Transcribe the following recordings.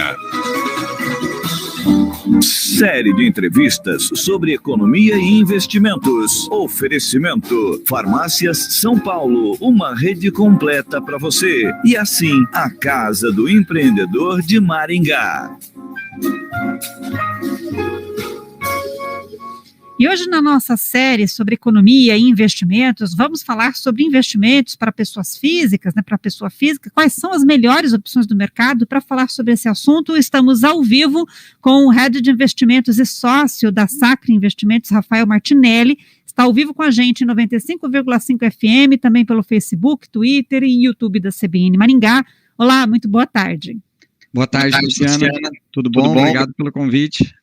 Manhã. Série de entrevistas sobre economia e investimentos. Oferecimento: Farmácias São Paulo, uma rede completa para você. E assim, a Casa do Empreendedor de Maringá. E hoje na nossa série sobre economia e investimentos, vamos falar sobre investimentos para pessoas físicas, para pessoa física, quais são as melhores opções do mercado. Para falar sobre esse assunto, estamos ao vivo com o Head de Investimentos e sócio da Sacre Investimentos, Rafael Martinelli. Está ao vivo com a gente em 95,5 FM, também pelo Facebook, Twitter e YouTube da CBN Maringá. Olá, muito boa tarde. Boa tarde, Luciana. Tudo bom? Obrigado pelo convite.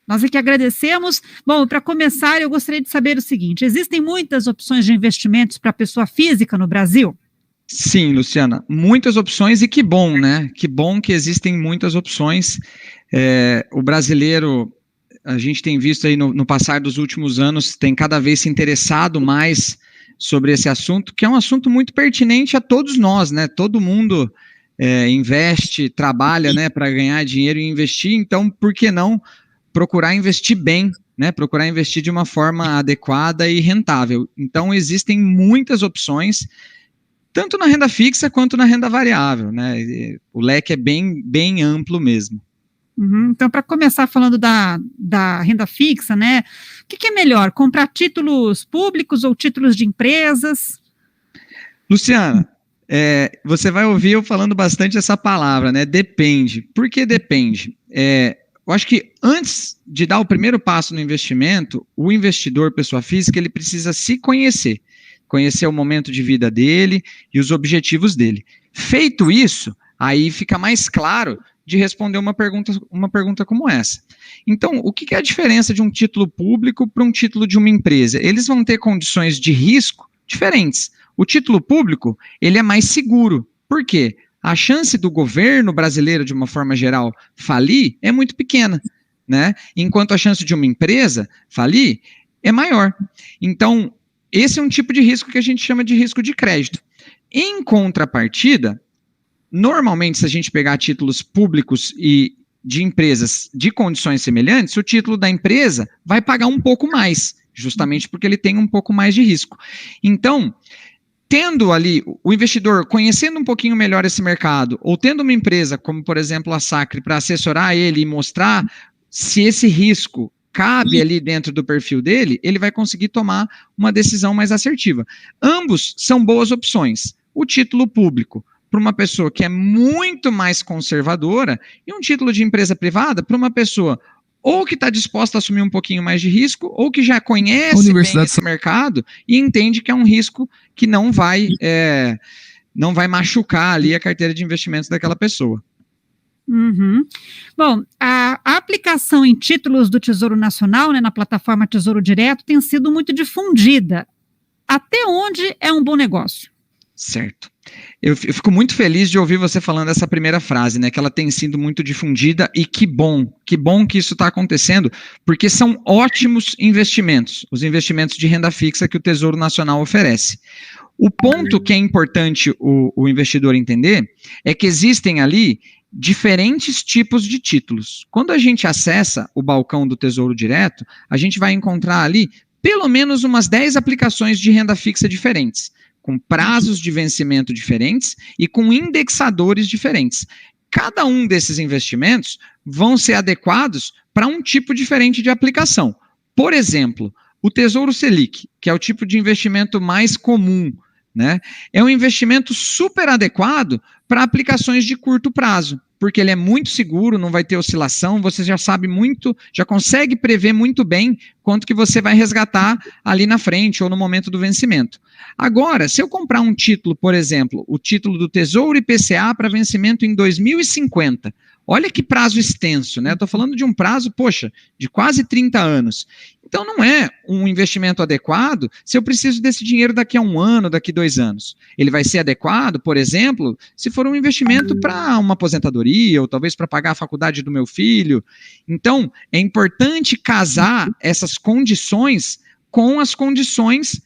Nós aqui agradecemos. Bom, para começar, eu gostaria de saber o seguinte: existem muitas opções de investimentos para pessoa física no Brasil? Sim, Luciana, muitas opções, e que bom, né? Que bom que existem muitas opções. O brasileiro, a gente tem visto aí no passar dos últimos anos, tem cada vez se interessado mais sobre esse assunto, que é um assunto muito pertinente a todos nós, né? Todo mundo investe, trabalha, né, para ganhar dinheiro e investir, então por que não procurar investir bem, né? Procurar investir de uma forma adequada e rentável. Então, existem muitas opções, tanto na renda fixa quanto na renda variável, né? O leque é bem amplo mesmo. Então, para começar falando da renda fixa, né? O que é melhor, comprar títulos públicos ou títulos de empresas? Luciana, você vai ouvir eu falando bastante essa palavra, né? Depende. Por que depende? Eu acho que antes de dar o primeiro passo no investimento, o investidor, pessoa física, ele precisa se conhecer o momento de vida dele e os objetivos dele. Feito isso, aí fica mais claro de responder uma pergunta como essa. Então, o que é a diferença de um título público para um título de uma empresa? Eles vão ter condições de risco diferentes. O título público, ele é mais seguro. Por quê? A chance do governo brasileiro, de uma forma geral, falir é muito pequena, né? Enquanto a chance de uma empresa falir é maior. Então, esse é um tipo de risco que a gente chama de risco de crédito. Em contrapartida, normalmente, se a gente pegar títulos públicos e de empresas de condições semelhantes, o título da empresa vai pagar um pouco mais, justamente porque ele tem um pouco mais de risco. Então, tendo ali o investidor conhecendo um pouquinho melhor esse mercado, ou tendo uma empresa como, por exemplo, a Sacre, para assessorar ele e mostrar se esse risco cabe ali dentro do perfil dele, ele vai conseguir tomar uma decisão mais assertiva. Ambos são boas opções. O título público, para uma pessoa que é muito mais conservadora, e um título de empresa privada para uma pessoa ou que está disposta a assumir um pouquinho mais de risco, ou que já conhece bem esse mercado e entende que é um risco que não vai machucar ali a carteira de investimentos daquela pessoa. Bom, a aplicação em títulos do Tesouro Nacional, na plataforma Tesouro Direto, tem sido muito difundida. Até onde é um bom negócio? Certo. Eu fico muito feliz de ouvir você falando essa primeira frase, né, que ela tem sido muito difundida, e que bom que isso está acontecendo, porque são ótimos investimentos, os investimentos de renda fixa que o Tesouro Nacional oferece. O ponto que é importante o investidor entender é que existem ali diferentes tipos de títulos. Quando a gente acessa o balcão do Tesouro Direto, a gente vai encontrar ali pelo menos umas 10 aplicações de renda fixa diferentes, com prazos de vencimento diferentes e com indexadores diferentes. Cada um desses investimentos vão ser adequados para um tipo diferente de aplicação. Por exemplo, o Tesouro Selic, que é o tipo de investimento mais comum, né? É um investimento super adequado para aplicações de curto prazo, porque ele é muito seguro, não vai ter oscilação, você já sabe muito, já consegue prever muito bem quanto que você vai resgatar ali na frente ou no momento do vencimento. Agora, se eu comprar um título, por exemplo, o título do Tesouro IPCA para vencimento em 2050, olha que prazo extenso, né? Estou falando de um prazo, de quase 30 anos. Então, não é um investimento adequado se eu preciso desse dinheiro daqui a 1 ano, daqui a 2 anos. Ele vai ser adequado, por exemplo, se for um investimento para uma aposentadoria ou talvez para pagar a faculdade do meu filho. Então, é importante casar essas condições com as condições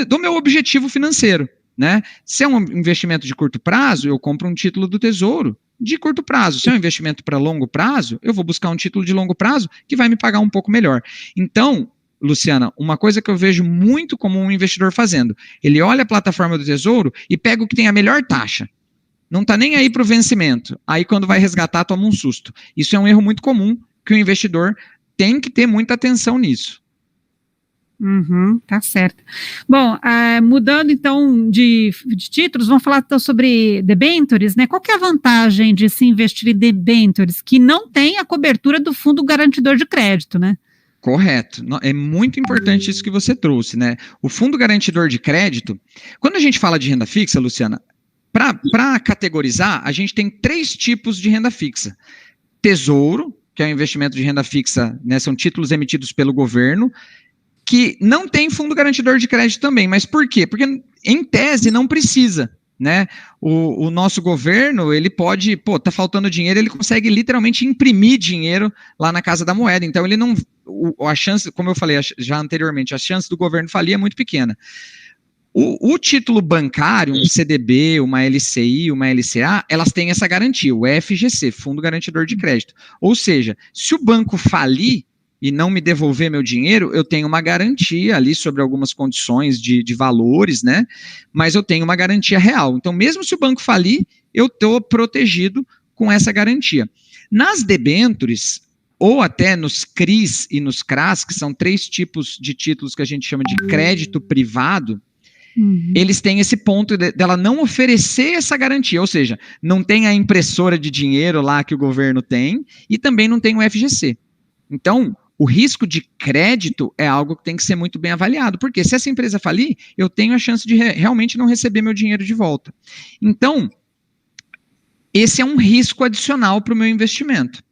do meu objetivo financeiro, né? Se é um investimento de curto prazo, eu compro um título do Tesouro de curto prazo. Se é um investimento para longo prazo, eu vou buscar um título de longo prazo que vai me pagar um pouco melhor. Então, Luciana, uma coisa que eu vejo muito comum um investidor fazendo, ele olha a plataforma do Tesouro e pega o que tem a melhor taxa. Não está nem aí para o vencimento. Aí quando vai resgatar, toma um susto. Isso é um erro muito comum que o investidor tem que ter muita atenção nisso. Tá certo. Bom, mudando então de títulos, vamos falar então sobre debêntures, né? Qual que é a vantagem de se investir em debêntures que não tem a cobertura do fundo garantidor de crédito, né? Correto. É muito importante isso que você trouxe, né? O fundo garantidor de crédito, quando a gente fala de renda fixa, Luciana, para categorizar, a gente tem 3 tipos de renda fixa. Tesouro, que é um investimento de renda fixa, né? São títulos emitidos pelo governo, que não tem fundo garantidor de crédito também. Mas por quê? Porque, em tese, não precisa, né? O nosso governo, ele pode, tá faltando dinheiro, ele consegue literalmente imprimir dinheiro lá na Casa da Moeda. Então, ele não, a chance, como eu falei já anteriormente, a chance do governo falir é muito pequena. O título bancário, um CDB, uma LCI, uma LCA, elas têm essa garantia, o FGC, Fundo Garantidor de Crédito. Ou seja, se o banco falir e não me devolver meu dinheiro, eu tenho uma garantia ali sobre algumas condições de valores, né? Mas eu tenho uma garantia real. Então, mesmo se o banco falir, eu estou protegido com essa garantia. Nas debêntures, ou até nos CRIs e nos CRAs, que são 3 tipos de títulos que a gente chama de crédito privado, eles têm esse ponto dela não oferecer essa garantia, ou seja, não tem a impressora de dinheiro lá que o governo tem, e também não tem o FGC. Então, o risco de crédito é algo que tem que ser muito bem avaliado, porque se essa empresa falir, eu tenho a chance de realmente não receber meu dinheiro de volta. Então, esse é um risco adicional para o meu investimento.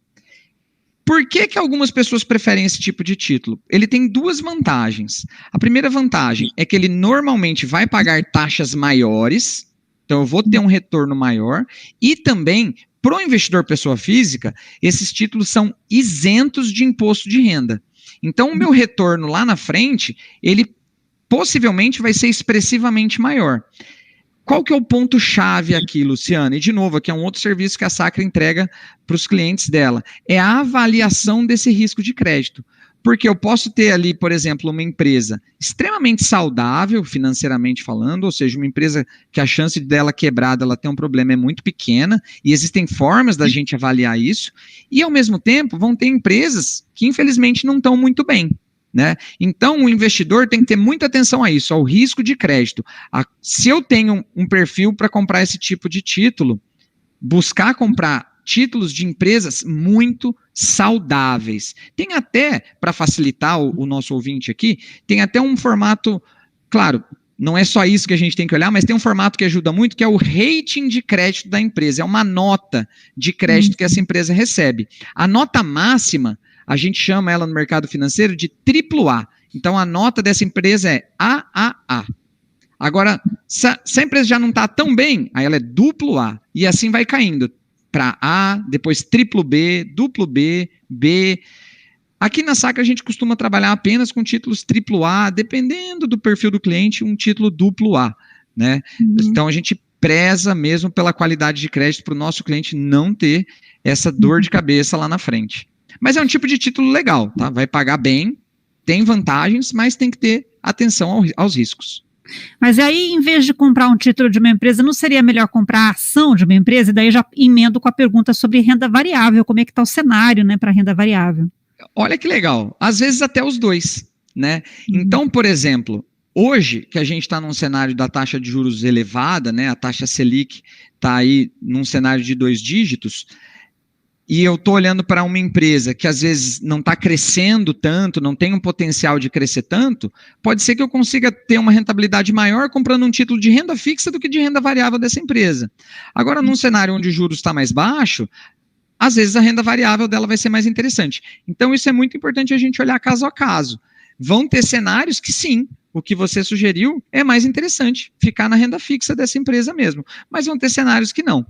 Por que algumas pessoas preferem esse tipo de título? Ele tem 2 vantagens. A primeira vantagem é que ele normalmente vai pagar taxas maiores, então eu vou ter um retorno maior, e também, para o investidor pessoa física, esses títulos são isentos de imposto de renda. Então, o meu retorno lá na frente, ele possivelmente vai ser expressivamente maior. Qual que é o ponto-chave aqui, Luciana? E, de novo, aqui é um outro serviço que a Sacra entrega para os clientes dela. É a avaliação desse risco de crédito. Porque eu posso ter ali, por exemplo, uma empresa extremamente saudável, financeiramente falando, ou seja, uma empresa que a chance dela quebrada, ela tem um problema é muito pequena, e existem formas da gente avaliar isso, e ao mesmo tempo vão ter empresas que infelizmente não estão muito bem, né? Então o investidor tem que ter muita atenção a isso, ao risco de crédito. Se eu tenho um perfil para comprar esse tipo de título, buscar comprar títulos de empresas muito saudáveis. Tem até, para facilitar o nosso ouvinte aqui, tem até um formato, claro, não é só isso que a gente tem que olhar, mas tem um formato que ajuda muito, que é o rating de crédito da empresa. É uma nota de crédito que essa empresa recebe. A nota máxima, a gente chama ela no mercado financeiro de AAA. Então, a nota dessa empresa é AAA. Agora, se a empresa já não está tão bem, aí ela é AA. E assim vai caindo para A, depois triplo B, duplo B, B. Aqui na Sacra a gente costuma trabalhar apenas com títulos AAA, dependendo do perfil do cliente, um título duplo A, né? Então a gente preza mesmo pela qualidade de crédito para o nosso cliente não ter essa dor de cabeça lá na frente. Mas é um tipo de título legal, tá? Vai pagar bem, tem vantagens, mas tem que ter atenção aos riscos. Mas aí, em vez de comprar um título de uma empresa, não seria melhor comprar a ação de uma empresa? E daí já emendo com a pergunta sobre renda variável, como é que está o cenário, né, para renda variável? Olha que legal, às vezes até os dois, né? Então, por exemplo, hoje que a gente está num cenário da taxa de juros elevada, né, a taxa Selic está aí num cenário de 2 dígitos, e eu estou olhando para uma empresa que às vezes não está crescendo tanto, não tem um potencial de crescer tanto, pode ser que eu consiga ter uma rentabilidade maior comprando um título de renda fixa do que de renda variável dessa empresa. Agora, num cenário onde o juros está mais baixo, às vezes a renda variável dela vai ser mais interessante. Então, isso é muito importante a gente olhar caso a caso. Vão ter cenários que sim, o que você sugeriu é mais interessante, ficar na renda fixa dessa empresa mesmo. Mas vão ter cenários que não.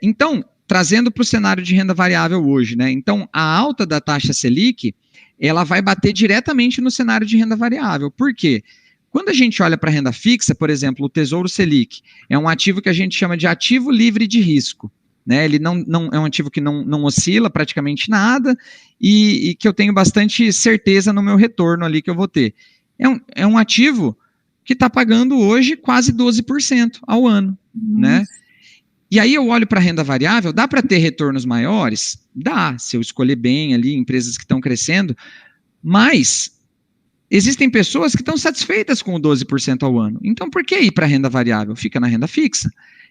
Então, trazendo para o cenário de renda variável hoje, né? Então, a alta da taxa Selic, ela vai bater diretamente no cenário de renda variável. Por quê? Quando a gente olha para a renda fixa, por exemplo, o Tesouro Selic, é um ativo que a gente chama de ativo livre de risco. né? Ele não é um ativo que não oscila praticamente nada e que eu tenho bastante certeza no meu retorno ali que eu vou ter. É um ativo que está pagando hoje quase 12% ao ano, né? E aí eu olho para a renda variável, dá para ter retornos maiores? Dá, se eu escolher bem ali, empresas que estão crescendo, mas existem pessoas que estão satisfeitas com o 12% ao ano. Então, por que ir para a renda variável? Fica na renda fixa.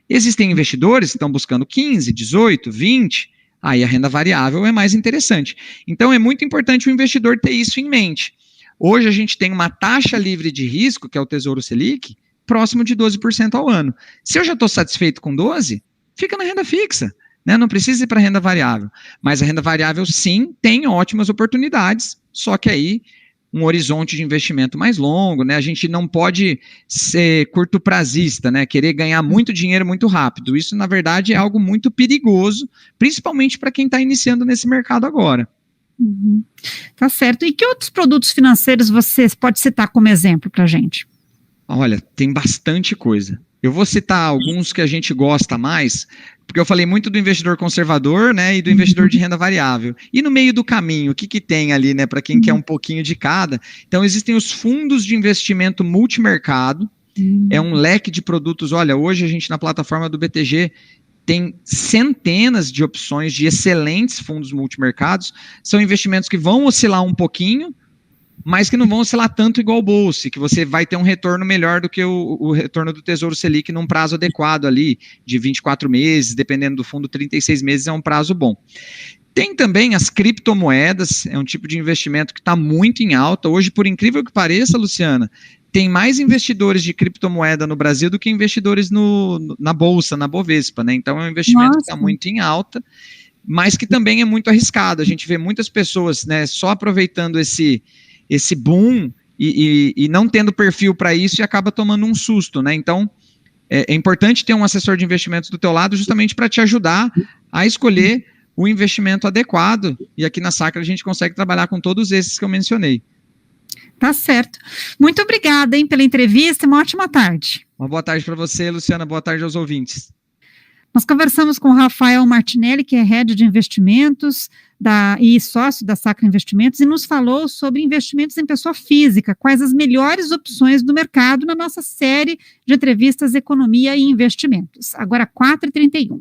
Existem investidores que estão buscando 15, 18, 20, aí a renda variável é mais interessante. Então, é muito importante o investidor ter isso em mente. Hoje a gente tem uma taxa livre de risco, que é o Tesouro Selic, próximo de 12% ao ano. Se eu já estou satisfeito com 12%, fica na renda fixa, né? Não precisa ir para a renda variável. Mas a renda variável, sim, tem ótimas oportunidades, só que aí um horizonte de investimento mais longo, né? A gente não pode ser curto prazista, né? Querer ganhar muito dinheiro muito rápido. Isso, na verdade, é algo muito perigoso, principalmente para quem está iniciando nesse mercado agora. Tá certo. E que outros produtos financeiros você pode citar como exemplo para a gente? Olha, tem bastante coisa. Eu vou citar alguns que a gente gosta mais, porque eu falei muito do investidor conservador, né, e do investidor de renda variável. E no meio do caminho, o que tem ali, né, para quem quer um pouquinho de cada? Então, existem os fundos de investimento multimercado, é um leque de produtos. Olha, hoje a gente na plataforma do BTG tem centenas de opções de excelentes fundos multimercados. São investimentos que vão oscilar um pouquinho, mas que não vão oscilar tanto igual o Bolsa, que você vai ter um retorno melhor do que o retorno do Tesouro Selic num prazo adequado ali, de 24 meses, dependendo do fundo, 36 meses é um prazo bom. Tem também as criptomoedas, é um tipo de investimento que está muito em alta. Hoje, por incrível que pareça, Luciana, tem mais investidores de criptomoeda no Brasil do que investidores na Bolsa, na Bovespa, né? Então é um investimento que está muito em alta, mas que também é muito arriscado. A gente vê muitas pessoas, né, só aproveitando esse boom e não tendo perfil para isso e acaba tomando um susto, né? Então, é importante ter um assessor de investimentos do teu lado justamente para te ajudar a escolher o investimento adequado. E aqui na Sacra a gente consegue trabalhar com todos esses que eu mencionei. Tá certo. Muito obrigada, hein, pela entrevista. Uma ótima tarde. Uma boa tarde para você, Luciana. Boa tarde aos ouvintes. Nós conversamos com o Rafael Martinelli, que é head de investimentos e sócio da Sacra Investimentos, e nos falou sobre investimentos em pessoa física, quais as melhores opções do mercado na nossa série de entrevistas Economia e Investimentos. Agora 4h31.